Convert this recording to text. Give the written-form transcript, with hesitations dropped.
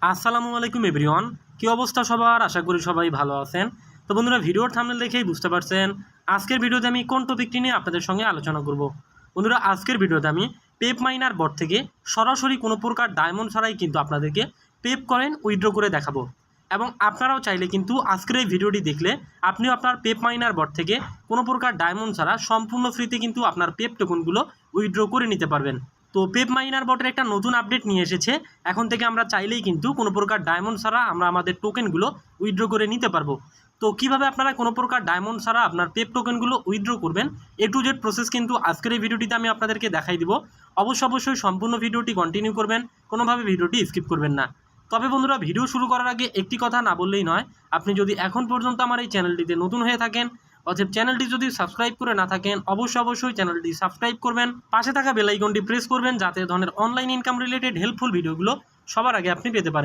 আসসালামু আলাইকুম এভরিওয়ান। কী অবস্থা সবার? আশা করি সবাই ভালো আছেন। তো বন্ধুরা, ভিডিওর থাম্বনেল দেখেই বুঝতে পারছেন আজকের ভিডিওতে আমি কোন টপিকটি নিয়ে আপনাদের সঙ্গে আলোচনা করব। বন্ধুরা, আজকের ভিডিওতে আমি পেপ মাইনার বট থেকে সরাসরি কোনো প্রকার ডায়মন্ড ছাড়াই কিন্তু আপনাদেরকে পেপ কয়েন উইথড্র করে দেখাবো। এবং আপনারাও চাইলে কিন্তু আজকের এই ভিডিওটি দেখলে আপনিও আপনার পেপ মাইনার বট থেকে কোনো প্রকার ডায়মন্ড ছাড়া সম্পূর্ণ ফ্রিতে কিন্তু আপনার পেপ টোকনগুলো উইথড্র করে নিতে পারবেন। তো পেপ মাইনার বটের একটা নতুন আপডেট নিয়ে এসেছে। এখন থেকে আমরা চাইলেই কিন্তু কোনো প্রকার ডায়মন্ড ছাড়া আমরা আমাদের টোকেনগুলো উইথড্র করে নিতে পারবো। তো কিভাবে আপনারা কোনো প্রকার ডায়মন্ড ছাড়া আপনার পেপ টোকেনগুলো উইথড্র করবেন, এ টু জেড প্রসেস কিন্তু আজকের এই ভিডিওটিতে আমি আপনাদেরকে দেখাই দিব। অবশ্যই সম্পূর্ণ ভিডিওটি কন্টিনিউ করবেন, কোনোভাবে ভিডিওটি স্কিপ করবেন না। তবে বন্ধুরা, ভিডিও শুরু করার আগে একটি কথা না বললেই নয়, আপনি যদি এখন পর্যন্ত আমার এই চ্যানেলটিতে নতুন হয়ে থাকেন অতএব চ্যানেলটি যদি সাবস্ক্রাইব করে না থাকেন অবশ্যই চ্যানেলটি সাবস্ক্রাইব করবেন, পাশে থাকা বেল আইকনটি প্রেস করবেন যাতে ধরনের অনলাইন ইনকাম রিলেটেড হেল্পফুল ভিডিওগুলো সবার আগে আপনি পেতে পারেন।